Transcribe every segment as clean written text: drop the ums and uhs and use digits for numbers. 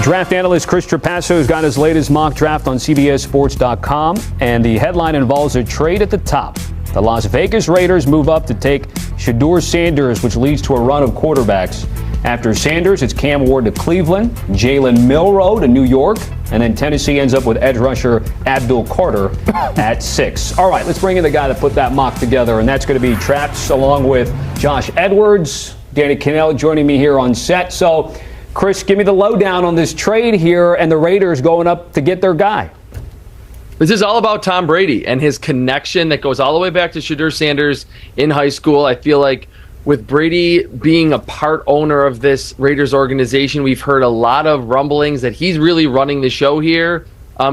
Draft analyst Chris Trapasso has got his latest mock draft on CBSSports.com, and the headline involves a trade at the top. The Las Vegas Raiders move up to take Shedeur Sanders, which leads to a run of quarterbacks. After Sanders, it's Cam Ward to Cleveland, Jalen Milroe to New York, and then Tennessee ends up with edge rusher Abdul Carter at 6. All right, let's bring in the guy that put that mock together, and that's going to be Traps along with Josh Edwards, Danny Cannell joining me here on set. So, Chris, give me the lowdown on this trade here and the Raiders going up to get their guy. This is all about Tom Brady and his connection that goes all the way back to Shedeur Sanders in high school. I feel like with Brady being a part owner of this Raiders organization, we've heard a lot of rumblings that he's really running the show here.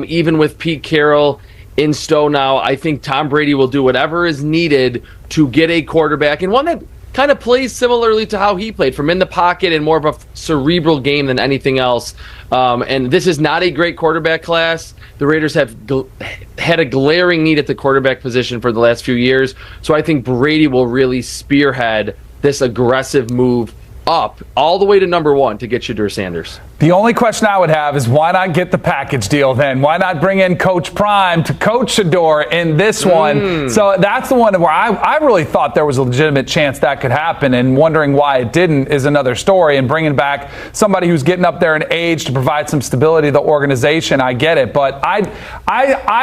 Even with Pete Carroll in Stowe now, I think Tom Brady will do whatever is needed to get a quarterback, and one that kind of plays similarly to how he played, from in the pocket and more of a cerebral game than anything else. And this is not a great quarterback class. The Raiders have had a glaring need at the quarterback position for the last few years. So I think Brady will really spearhead this aggressive move up all the way to number 1 to get Shedeur Sanders. The only question I would have is why not get the package deal then? Why not bring in Coach Prime to coach Shedeur in this one? So that's the one where I really thought there was a legitimate chance that could happen, and wondering why it didn't is another story. And bringing back somebody who's getting up there in age to provide some stability to the organization, I get it. But I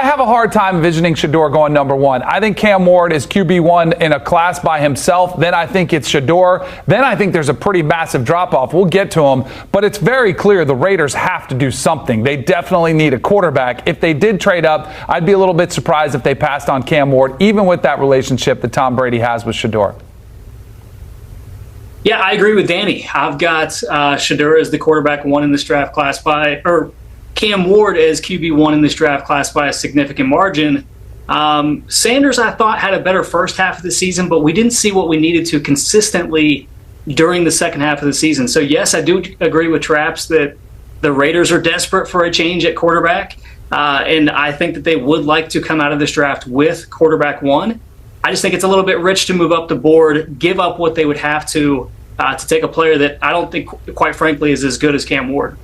have a hard time envisioning Shedeur going number 1. I think Cam Ward is QB1 in a class by himself. Then I think it's Shedeur. Then I think there's a pretty massive drop-off. We'll get to him. But it's very clear the Raiders have to do something. They definitely need a quarterback. If they did trade up, I'd be a little bit surprised if they passed on Cam Ward, even with that relationship that Tom Brady has with Shedeur. Yeah, I agree with Danny. I've got Shedeur as the quarterback 1 in this draft class or Cam Ward as QB1 in this draft class by a significant margin. Sanders, I thought, had a better first half of the season, but we didn't see what we needed to consistently during the second half of the season. So, yes, I do agree with Traps that the Raiders are desperate for a change at quarterback, and I think that they would like to come out of this draft with quarterback 1. I just think it's a little bit rich to move up the board, give up what they would have to take a player that I don't think, quite frankly, is as good as Cam Ward.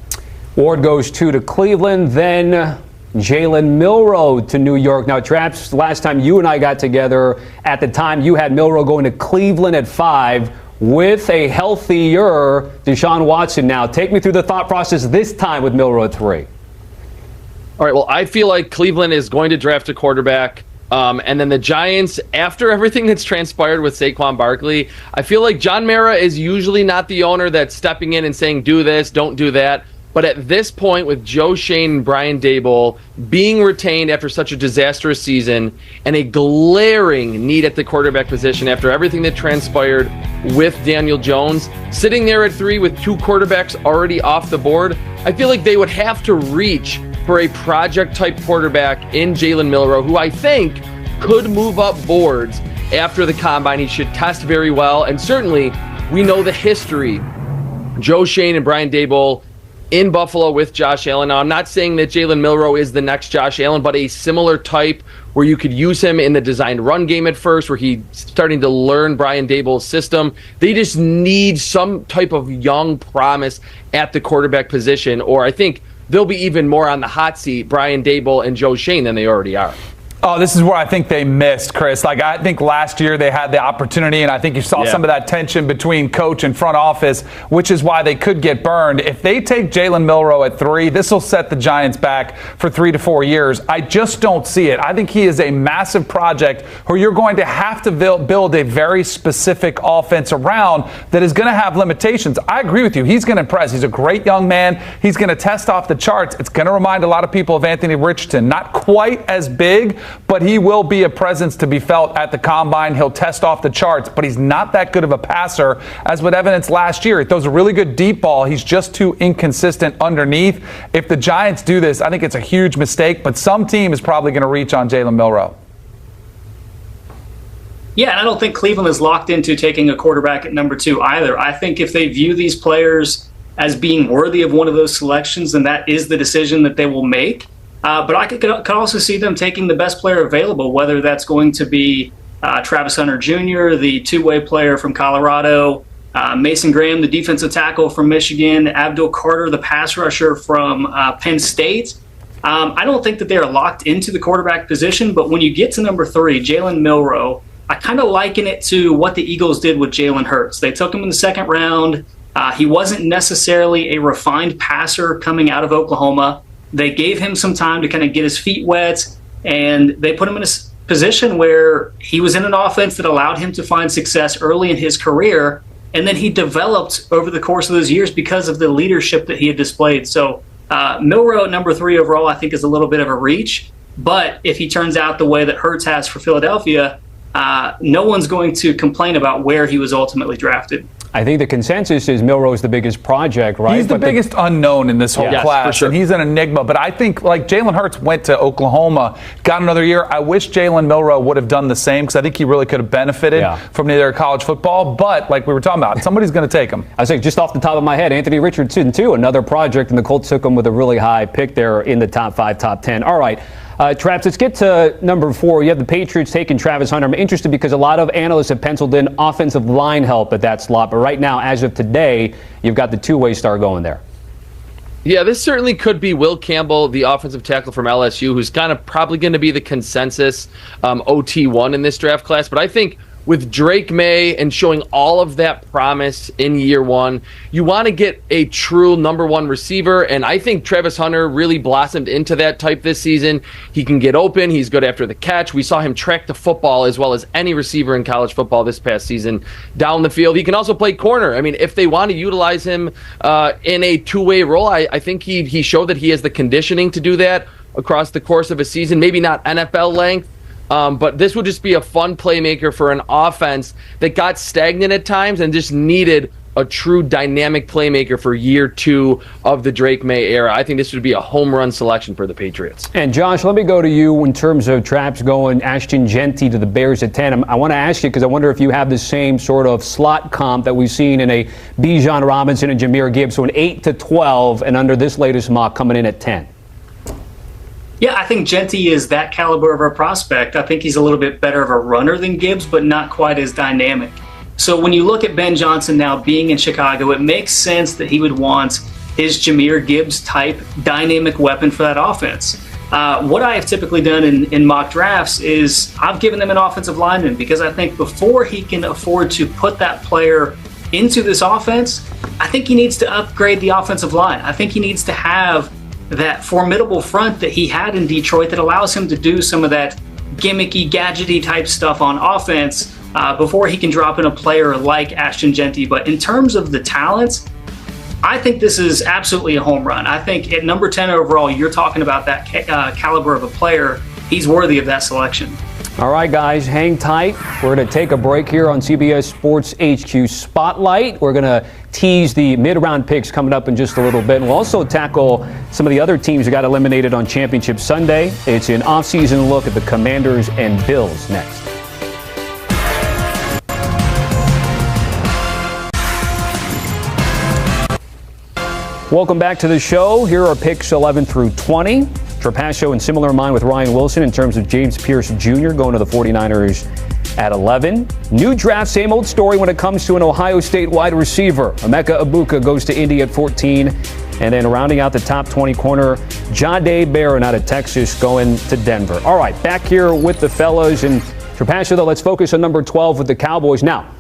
Ward goes 2 to Cleveland, then Jalen Milroe to New York. Now, Traps, last time you and I got together, at the time you had Milroe going to Cleveland at 5 with a healthier Deshaun Watson now. Take me through the thought process this time with Milroe at 3. All right, well, I feel like Cleveland is going to draft a quarterback. And then the Giants, after everything that's transpired with Saquon Barkley, I feel like John Mara is usually not the owner that's stepping in and saying, do this, don't do that. But at this point, with Joe Schoen and Brian Daboll being retained after such a disastrous season and a glaring need at the quarterback position after everything that transpired with Daniel Jones, sitting there at 3 with 2 quarterbacks already off the board, I feel like they would have to reach for a project-type quarterback in Jalen Milroe, who I think could move up boards after the combine. He should test very well, and certainly we know the history. Joe Schoen and Brian Daboll in Buffalo with Josh Allen. Now, I'm not saying that Jalen Milroe is the next Josh Allen, but a similar type where you could use him in the designed run game at first, where he's starting to learn Brian Daboll's system. They just need some type of young promise at the quarterback position, or I think they'll be even more on the hot seat, Brian Daboll and Joe Schoen, than they already are. Oh, this is where I think they missed, Chris. Like, I think last year they had the opportunity, and I think you saw some of that tension between coach and front office, which is why they could get burned. If they take Jalen Milroe at 3, this will set the Giants back for 3 to 4 years. I just don't see it. I think he is a massive project where you're going to have to build a very specific offense around that is going to have limitations. I agree with you. He's going to impress. He's a great young man. He's going to test off the charts. It's going to remind a lot of people of Anthony Richardson. Not quite as big, but he will be a presence to be felt at the combine. He'll test off the charts, but he's not that good of a passer, as with evidence last year. He throws a really good deep ball. He's just too inconsistent underneath. If the Giants do this, I think it's a huge mistake, but some team is probably going to reach on Jalen Milroe. Yeah, and I don't think Cleveland is locked into taking a quarterback at number 2 either. I think if they view these players as being worthy of one of those selections, then that is the decision that they will make. But I could also see them taking the best player available, whether that's going to be Travis Hunter Jr., the two-way player from Colorado, Mason Graham, the defensive tackle from Michigan, Abdul Carter, the pass rusher from Penn State. I don't think that they are locked into the quarterback position, but when you get to number 3, Jalen Milroe, I kind of liken it to what the Eagles did with Jalen Hurts. They took him in the second round. He wasn't necessarily a refined passer coming out of Oklahoma. They gave him some time to kind of get his feet wet, and they put him in a position where he was in an offense that allowed him to find success early in his career, and then he developed over the course of those years because of the leadership that he had displayed. So Milroe at number 3 overall, I think, is a little bit of a reach, but if he turns out the way that Hurts has for Philadelphia, no one's going to complain about where he was ultimately drafted. I think the consensus is Milroe's the biggest project, right? He's the biggest unknown in this whole class, for sure. and he's an enigma. But I think, like, Jalen Hurts went to Oklahoma, got another year. I wish Jalen Milroe would have done the same, because I think he really could have benefited from their college football. But, like we were talking about, somebody's going to take him. I was like, just off the top of my head, Anthony Richardson, too, another project, and the Colts took him with a really high pick there in the top 5, top 10. All right. Traps, let's get to number 4. You have the Patriots taking Travis Hunter. I'm interested because a lot of analysts have penciled in offensive line help at that slot. But right now, as of today, you've got the two-way star going there. Yeah, this certainly could be Will Campbell, the offensive tackle from LSU, who's kind of probably going to be the consensus OT1 in this draft class. But I think with Drake May and showing all of that promise in year 1, you want to get a true number 1 receiver, and I think Travis Hunter really blossomed into that type this season. He can get open. He's good after the catch. We saw him track the football as well as any receiver in college football this past season down the field. He can also play corner. I mean, if they want to utilize him in a two-way role, I think he showed that he has the conditioning to do that across the course of a season, maybe not NFL length. But this would just be a fun playmaker for an offense that got stagnant at times and just needed a true dynamic playmaker for year 2 of the Drake May era. I think this would be a home run selection for the Patriots. And Josh, let me go to you in terms of Traps going Ashton Genty to the Bears at 10. I want to ask you because I wonder if you have the same sort of slot comp that we've seen in a Bijan Robinson and Jahmyr Gibbs, so an 8 to 12, and under this latest mock coming in at 10. Yeah, I think Genty is that caliber of a prospect. I think he's a little bit better of a runner than Gibbs, but not quite as dynamic. So when you look at Ben Johnson now being in Chicago, it makes sense that he would want his Jahmyr Gibbs type dynamic weapon for that offense. What I have typically done in mock drafts is I've given them an offensive lineman because I think before he can afford to put that player into this offense, I think he needs to upgrade the offensive line. I think he needs to have that formidable front that he had in Detroit that allows him to do some of that gimmicky, gadgety type stuff on offense before he can drop in a player like Ashton Genty. But in terms of the talents, I think this is absolutely a home run. I think at number 10 overall, you're talking about that caliber of a player. He's worthy of that selection. All right, guys, hang tight. We're going to take a break here on CBS Sports HQ Spotlight. We're going to tease the mid-round picks coming up in just a little bit. And we'll also tackle some of the other teams who got eliminated on Championship Sunday. It's an off-season look at the Commanders and Bills next. Welcome back to the show. Here are picks 11 through 20. Trapascio in similar mind with Ryan Wilson in terms of James Pierce Jr. going to the 49ers at 11. New draft, same old story when it comes to an Ohio State wide receiver. Emeka Egbuka goes to Indy at 14. And then rounding out the top 20 corner, Jahdae Barron out of Texas going to Denver. All right, back here with the fellas. And Trapascio, though, let's focus on number 12 with the Cowboys. Now,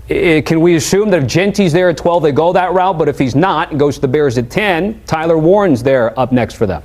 can we assume that if Genty's there at 12, they go that route? But if he's not and goes to the Bears at 10, Tyler Warren's there up next for them.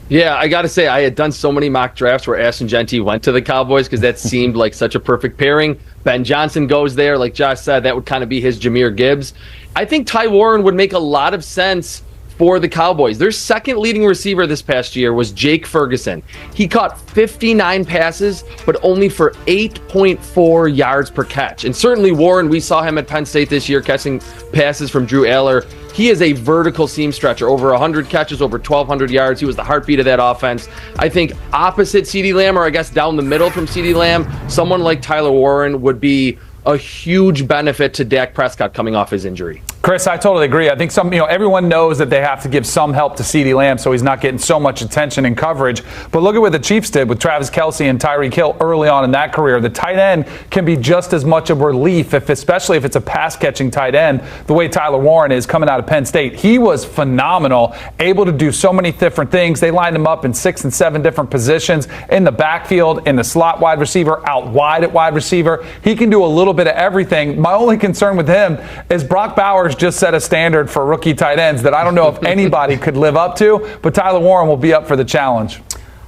Yeah, I got to say, I had done so many mock drafts where Ashton Genty went to the Cowboys because that seemed like such a perfect pairing. Ben Johnson goes there. Like Josh said, that would kind of be his Jahmyr Gibbs. I think Ty Warren would make a lot of sense for the Cowboys. Their second leading receiver this past year was Jake Ferguson. He caught 59 passes, but only for 8.4 yards per catch. And certainly Warren, we saw him at Penn State this year catching passes from Drew Aller. He is a vertical seam stretcher, over 100 catches, over 1,200 yards. He was the heartbeat of that offense. I think opposite CeeDee Lamb, or I guess down the middle from CeeDee Lamb, someone like Tyler Warren would be a huge benefit to Dak Prescott coming off his injury. Chris, I totally agree. I think everyone knows that they have to give some help to CeeDee Lamb so he's not getting so much attention and coverage. But look at what the Chiefs did with Travis Kelce and Tyreek Hill early on in that career. The tight end can be just as much of a relief, especially if it's a pass-catching tight end, the way Tyler Warren is coming out of Penn State. He was phenomenal, able to do so many different things. They lined him up in 6 and 7 different positions, in the backfield, in the slot wide receiver, out wide at wide receiver. He can do a little bit of everything. My only concern with him is Brock Bowers just set a standard for rookie tight ends that I don't know if anybody could live up to, but Tyler Warren will be up for the challenge.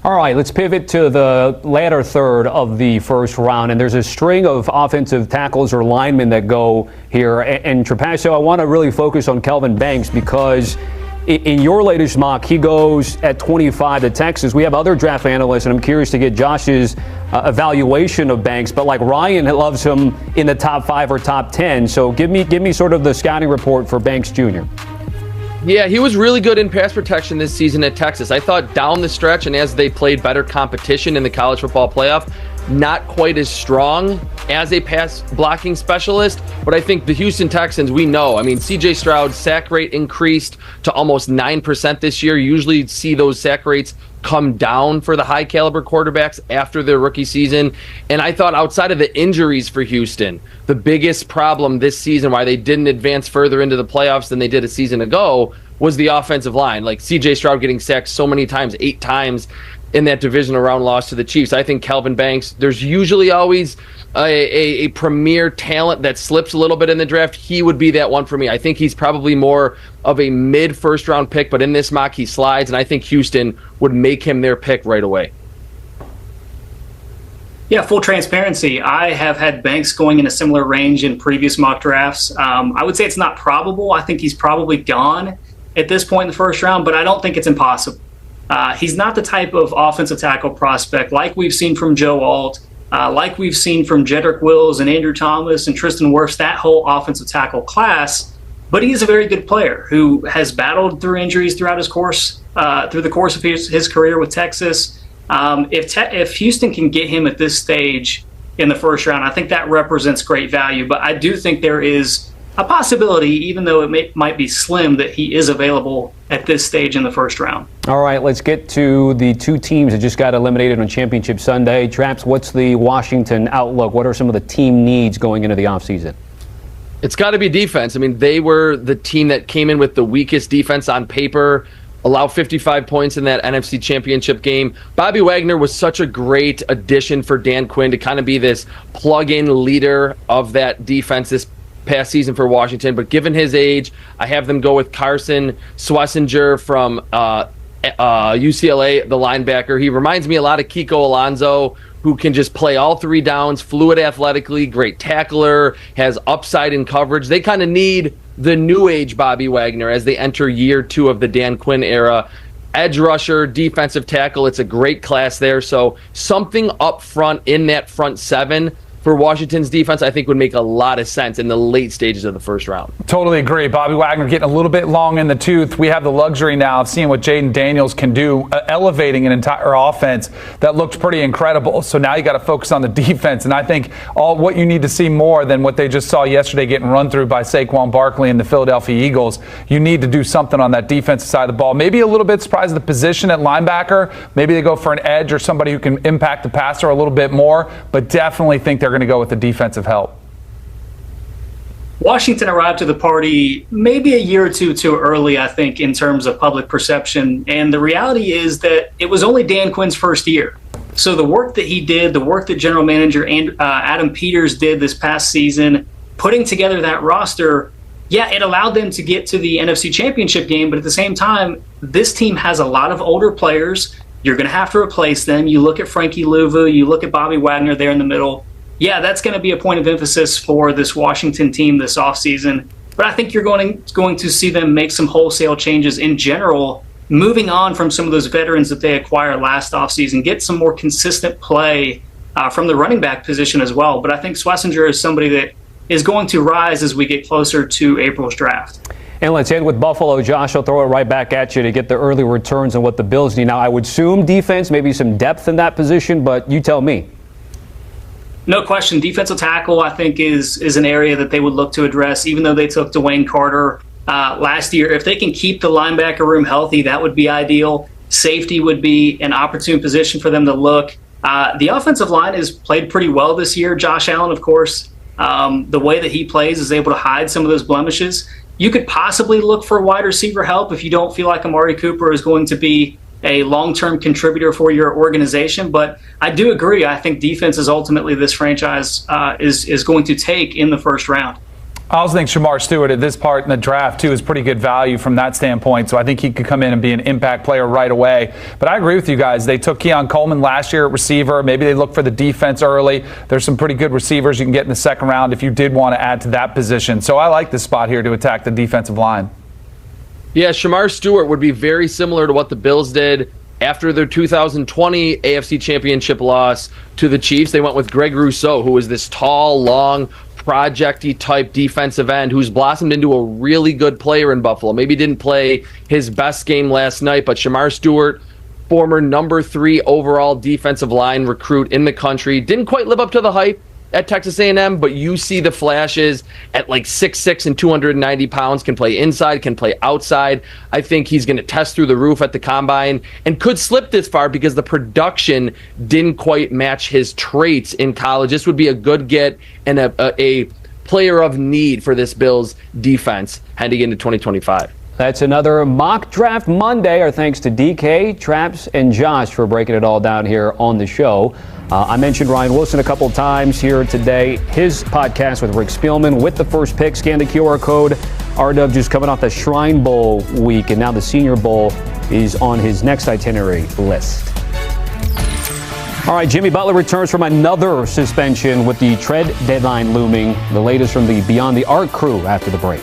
All right, let's pivot to the latter third of the first round. And there's a string of offensive tackles or linemen that go here. And Trapasso, I want to really focus on Kelvin Banks because in your latest mock, he goes at 25 to Texas. We have other draft analysts, and I'm curious to get Josh's evaluation of Banks. But like Ryan loves him in the top 5 or top 10. So give me sort of the scouting report for Banks Jr. Yeah, he was really good in pass protection this season at Texas. I thought down the stretch and as they played better competition in the college football playoff, not quite as strong as a pass blocking specialist, but I think the Houston Texans, we know, CJ Stroud's sack rate increased to almost 9% this year. You usually see those sack rates come down for the high caliber quarterbacks after their rookie season. And I thought outside of the injuries for Houston, the biggest problem this season, why they didn't advance further into the playoffs than they did a season ago, was the offensive line. Like CJ Stroud getting sacked so many times, 8 times in that divisional round loss to the Chiefs. I think Kelvin Banks, there's usually always a premier talent that slips a little bit in the draft. He would be that one for me. I think he's probably more of a mid-first round pick, but in this mock he slides, and I think Houston would make him their pick right away. Yeah, full transparency. I have had Banks going in a similar range in previous mock drafts. I would say it's not probable. I think he's probably gone at this point in the first round, but I don't think it's impossible. He's not the type of offensive tackle prospect like we've seen from Joe Alt, like we've seen from Jedrick Wills and Andrew Thomas and Tristan Wirfs, that whole offensive tackle class. But he is a very good player who has battled through injuries throughout his course, through the course of his career with Texas. If Houston can get him at this stage in the first round, I think that represents great value. But I do think there is a possibility, even though it might be slim, that he is available at this stage in the first round. All right, let's get to the 2 teams that just got eliminated on Championship Sunday. Traps, what's the Washington outlook? What are some of the team needs going into the offseason? It's got to be defense. They were the team that came in with the weakest defense on paper, allowed 55 points in that NFC Championship game. Bobby Wagner was such a great addition for Dan Quinn to kind of be this plug-in leader of that defense this past season for Washington. But given his age, I have them go with Carson Schlesinger from UCLA, the linebacker. He reminds me a lot of Kiko Alonso, who can just play all 3 downs, fluid athletically, great tackler, has upside in coverage. They kind of need the new age Bobby Wagner as they enter year 2 of the Dan Quinn era. Edge rusher, defensive tackle, it's a great class there. So something up front in that front 7 for Washington's defense, I think would make a lot of sense in the late stages of the first round. Totally agree. Bobby Wagner getting a little bit long in the tooth. We have the luxury now of seeing what Jaden Daniels can do, elevating an entire offense that looked pretty incredible. So now you got to focus on the defense. And I think what you need to see more than what they just saw yesterday getting run through by Saquon Barkley and the Philadelphia Eagles, you need to do something on that defensive side of the ball. Maybe a little bit surprised at the position at linebacker. Maybe they go for an edge or somebody who can impact the passer a little bit more, but definitely think they're going to go with the defensive help. Washington arrived to the party maybe a year or two too early, I think, in terms of public perception. And the reality is that it was only Dan Quinn's first year. So the work that he did, the work that general manager Adam Peters did this past season, putting together that roster, yeah, it allowed them to get to the NFC Championship game. But at the same time, this team has a lot of older players. You're going to have to replace them. You look at Frankie Louvu, you look at Bobby Wagner there in the middle. Yeah, that's going to be a point of emphasis for this Washington team this offseason. But I think you're going to see them make some wholesale changes in general, moving on from some of those veterans that they acquired last offseason, get some more consistent play from the running back position as well. But I think Schlesinger is somebody that is going to rise as we get closer to April's draft. And let's end with Buffalo. Josh, I'll throw it right back at you to get the early returns on what the Bills need. Now, I would assume defense, maybe some depth in that position, but you tell me. No question. Defensive tackle, I think, is an area that they would look to address, even though they took Dwayne Carter last year. If they can keep the linebacker room healthy, that would be ideal. Safety would be an opportune position for them to look. The offensive line has played pretty well this year. Josh Allen, of course, the way that he plays is able to hide some of those blemishes. You could possibly look for wide receiver help if you don't feel like Amari Cooper is going to be a long-term contributor for your organization. But I do agree. I think defense is ultimately this franchise is going to take in the first round. I also think Shamar Stewart at this part in the draft, too, is pretty good value from that standpoint. So I think he could come in and be an impact player right away. But I agree with you guys. They took Keon Coleman last year at receiver. Maybe they look for the defense early. There's some pretty good receivers you can get in the second round if you did want to add to that position. So I like this spot here to attack the defensive line. Yeah, Shamar Stewart would be very similar to what the Bills did after their 2020 AFC Championship loss to the Chiefs. They went with Greg Rousseau, who was this tall, long, project-y type defensive end who's blossomed into a really good player in Buffalo. Maybe didn't play his best game last night, but Shamar Stewart, former number 3 overall defensive line recruit in the country, didn't quite live up to the hype at Texas A&M, but you see the flashes at like 6'6" and 290 pounds, can play inside, can play outside. I think he's going to test through the roof at the combine and could slip this far because the production didn't quite match his traits in college. This would be a good get and a player of need for this Bills defense heading into 2025. That's another Mock Draft Monday. Our thanks to DK, Traps, and Josh for breaking it all down here on the show. I mentioned Ryan Wilson a couple times here today. His podcast with Rick Spielman with the first pick. Scan the QR code. RW just coming off the Shrine Bowl week, and now the Senior Bowl is on his next itinerary list. All right, Jimmy Butler returns from another suspension with the trade deadline looming. The latest from the Beyond the Arc crew after the break.